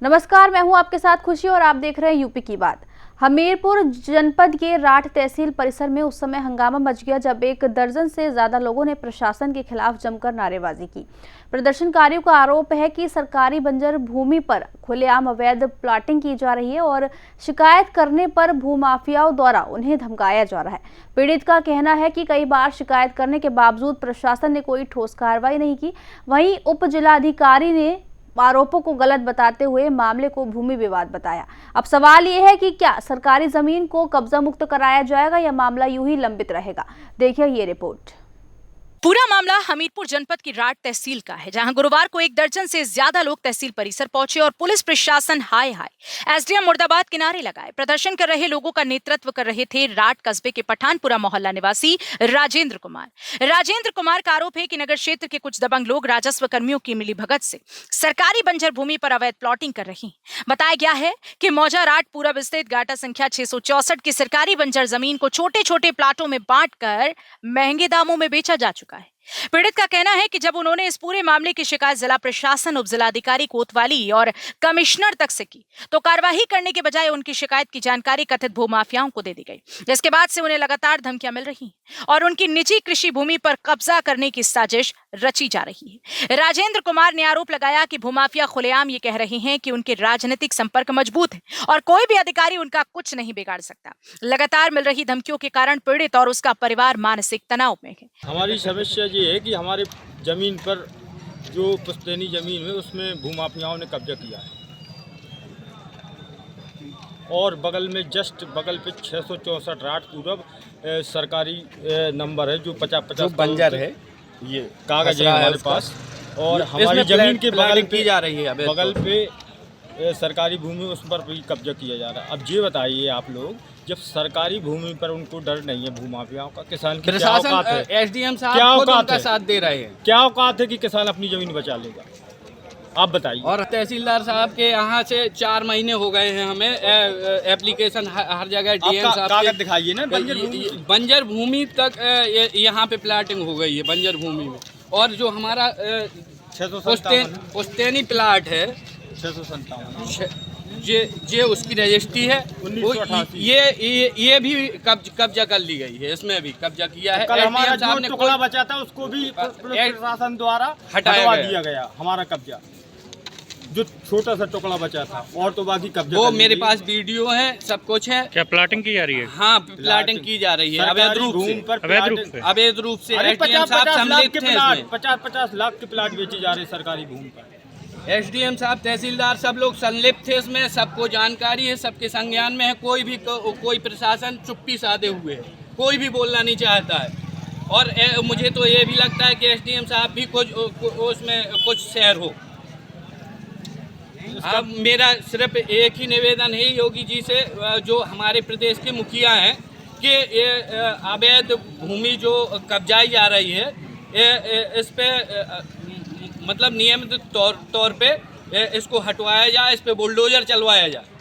नमस्कार, मैं हूं आपके साथ खुशी और आप देख रहे हैं यूपी की बात। हमीरपुर जनपद के राठ तहसील परिसर में उस समय हंगामा मच गया जब एक दर्जन से ज्यादा लोगों ने प्रशासन के खिलाफ जमकर नारेबाजी की। प्रदर्शनकारियों का आरोप है कि सरकारी बंजर भूमि पर खुलेआम अवैध प्लॉटिंग की जा रही है और शिकायत करने पर भूमाफियाओं द्वारा उन्हें धमकाया जा रहा है। पीड़ित का कहना है कि कई बार शिकायत करने के बावजूद प्रशासन ने कोई ठोस कार्रवाई नहीं की। वहीं उप जिलाधिकारी ने आरोपों को गलत बताते हुए मामले को भूमि विवाद बताया। अब सवाल ये है कि क्या सरकारी जमीन को कब्जा मुक्त कराया जाएगा या मामला यूं ही लंबित रहेगा। देखिए ये रिपोर्ट। पूरा मामला हमीरपुर जनपद की राठ तहसील का है, जहां गुरुवार को एक दर्जन से ज्यादा लोग तहसील परिसर पहुंचे और पुलिस प्रशासन हाय हाय एसडीएम मुर्दाबाद के नारे लगाए। प्रदर्शन कर रहे लोगों का नेतृत्व कर रहे थे राठ कस्बे के पठानपुरा मोहल्ला निवासी राजेंद्र कुमार का आरोप है कि नगर क्षेत्र के कुछ दबंग लोग राजस्व कर्मियों की मिलीभगत से सरकारी बंजर भूमि पर अवैध प्लॉटिंग कर रही हैं। बताया गया है कि मौजा राठ पूरब स्थित गाटा संख्या 664 की सरकारी बंजर जमीन को छोटे छोटे प्लाटों में बांटकर महंगे दामों में बेचा जा चुका है। पीड़ित का कहना है कि जब उन्होंने इस पूरे मामले की शिकायत जिला प्रशासन, उप जिलाधिकारी कोतवाली और कमिश्नर तक से की तो कार्यवाही करने के बजाय उनकी शिकायत की जानकारी कथित भूमाफियाओं को दे दी गई, जिसके बाद से उन्हें लगातार धमकियां मिल रही हैं और उनकी निजी कृषि भूमि पर कब्जा करने की साजिश रची जा रही है। राजेंद्र कुमार ने आरोप लगाया कि भूमाफिया खुलेआम ये कह रहे हैं कि उनके राजनीतिक संपर्क मजबूत है और कोई भी अधिकारी उनका कुछ नहीं बिगाड़ सकता। लगातार मिल रही धमकियों के कारण पीड़ित और उसका परिवार मानसिक तनाव में है। हमारी समस्या ये है कि हमारे जमीन पर जो पुश्तैनी जमीन है उसमें भूमाफियाओं ने कब्जा किया है और बगल में जस्ट बगल पे 664 राठ पूरब सरकारी नंबर है जो 50-50 बंजर है, ये कागज है हमारे पास और हमारी जमीन के बगल की जा रही है बगल पे सरकारी भूमि उस पर भी कब्जा किया जा रहा है। अब ये बताइए आप लोग, जब सरकारी भूमि पर उनको डर नहीं है भूमाफियाओं का, किसान की क्या औकात है? एसडीएम साहब खुद उनका साथ दे रहे हैं। क्या औकात है कि किसान अपनी जमीन बचा लेगा? आप बताइए। और तहसीलदार साहब के यहाँ से 4 महीने हो गए हैं, हमें एप्लीकेशन हर जगह डीएम साहब कागज दिखाइए ना। बंजर भूमि तक यहाँ पे प्लाटिंग हो गई है बंजर भूमि में। और जो हमारा पुश्तैनी प्लाट है 657 ये उसकी रजिस्ट्री है, ये भी कब्जा कर ली गई है, इसमें भी कब्जा किया है। कल हमारा जो टुकड़ा बचा था उसको भी प्रशासन द्वारा हटवा दिया गया। हमारा कब्जा जो छोटा सा टुकड़ा बचा था और तो बाकी कब्जा वो मेरे पास वीडियो है, सब कुछ है। क्या प्लाटिंग की जा रही है? हाँ, प्लाटिंग की जा रही है अवैध रूप से। एसडीएम साहब सम्मिलित थे इसमें। 50-50 लाख के प्लाट बेचे जा रहे सरकारी भूमि पर। एसडीएम साहब, तहसीलदार सब लोग संलिप्त थे इसमें, सबको जानकारी है, सबके संज्ञान में है। कोई प्रशासन चुप्पी साधे हुए है, कोई भी बोलना नहीं चाहता है। और मुझे तो ये भी लगता है कि एसडीएम साहब भी उसमें कुछ शेयर हो। अब मेरा सिर्फ एक ही निवेदन है योगी जी से, जो हमारे प्रदेश के मुखिया हैं, कि ये अवैध भूमि जो कब्जाई जा रही है, इस पे मतलब नियमित तौर पे इसको हटवाया जाए, इस पे बुलडोजर चलवाया जाए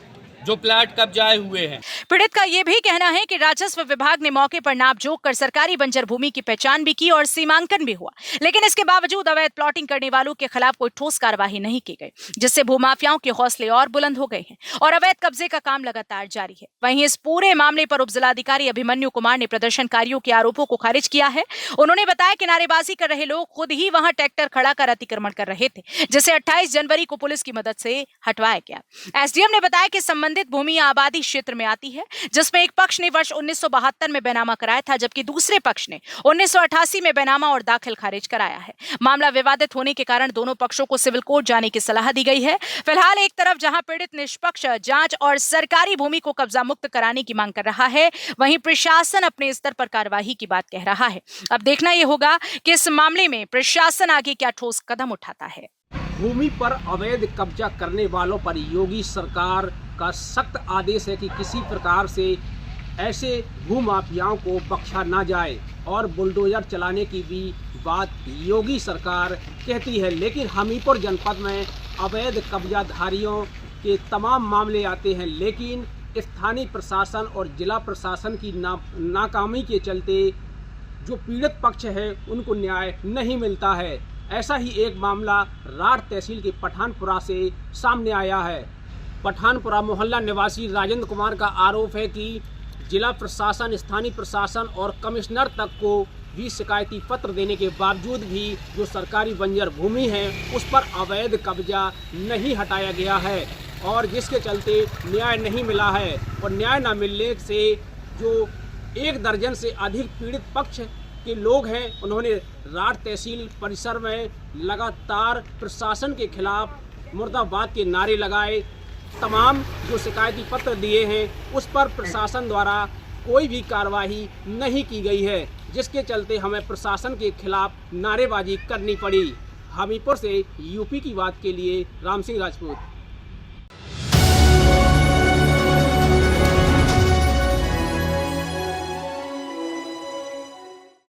जो प्लाट कब्जाए हुए हैं। पीड़ित का यह भी कहना है कि राजस्व विभाग ने मौके पर नाप जोख कर सरकारी बंजर भूमि की पहचान भी की और सीमांकन भी हुआ, लेकिन इसके बावजूद अवैध प्लॉटिंग करने वालों के खिलाफ कोई ठोस कार्यवाही नहीं की गई, जिससे भूमाफियाओं के हौसले और बुलंद हो गए हैं और अवैध कब्जे का काम लगातार जारी है। वहीं इस पूरे मामले पर उप जिलाधिकारी अभिमन्यु कुमार ने प्रदर्शनकारियों के आरोपों को खारिज किया है। उन्होंने बताया कि नारेबाजी कर रहे लोग खुद ही वहां ट्रैक्टर खड़ा कर अतिक्रमण कर रहे थे, जिसे 28 जनवरी को पुलिस की मदद से हटवाया गया। एसडीएम ने बताया कि संबंधित भूमि आबादी क्षेत्र में आती है, जिसमें एक पक्ष ने वर्ष 1972 में बैनामा कराया था, जबकि दूसरे पक्ष ने 1988 में बैनामा और दाखिल खारिज कराया है। मामला विवादित होने के कारण दोनों पक्षों को सिविल कोर्ट जाने की सलाह दी गई है। फिलहाल एक तरफ जहां पीड़ित निष्पक्ष जांच और सरकारी भूमि को कब्जा मुक्त कराने की मांग कर रहा है, वहीं प्रशासन अपने स्तर पर कार्रवाई की बात कह रहा है। अब देखना यह होगा कि इस मामले में प्रशासन आगे क्या ठोस कदम उठाता है। भूमि पर अवैध कब्जा करने वालों पर योगी सरकार का सख्त आदेश है कि किसी प्रकार से ऐसे भूमाफियाओं को बख्शा ना जाए और बुलडोजर चलाने की भी बात योगी सरकार कहती है। लेकिन हमीरपुर जनपद में अवैध कब्जाधारियों के तमाम मामले आते हैं, लेकिन स्थानीय प्रशासन और जिला प्रशासन की नाकामी के चलते जो पीड़ित पक्ष है उनको न्याय नहीं मिलता है। ऐसा ही एक मामला राठ तहसील के पठानपुरा से सामने आया है। पठानपुरा मोहल्ला निवासी राजेंद्र कुमार का आरोप है कि जिला प्रशासन, स्थानीय प्रशासन और कमिश्नर तक को भी शिकायती पत्र देने के बावजूद भी जो सरकारी बंजर भूमि है उस पर अवैध कब्जा नहीं हटाया गया है और जिसके चलते न्याय नहीं मिला है। और न्याय न मिलने से जो 1 दर्जन से अधिक पीड़ित पक्ष के लोग हैं उन्होंने राठ तहसील परिसर में लगातार प्रशासन के खिलाफ मुर्दाबाद के नारे लगाए। तमाम जो शिकायती पत्र दिए हैं उस पर प्रशासन द्वारा कोई भी कार्रवाई नहीं की गई है, जिसके चलते हमें प्रशासन के खिलाफ नारेबाजी करनी पड़ी। हमीरपुर से यूपी की बात के लिए राम सिंह राजपूत।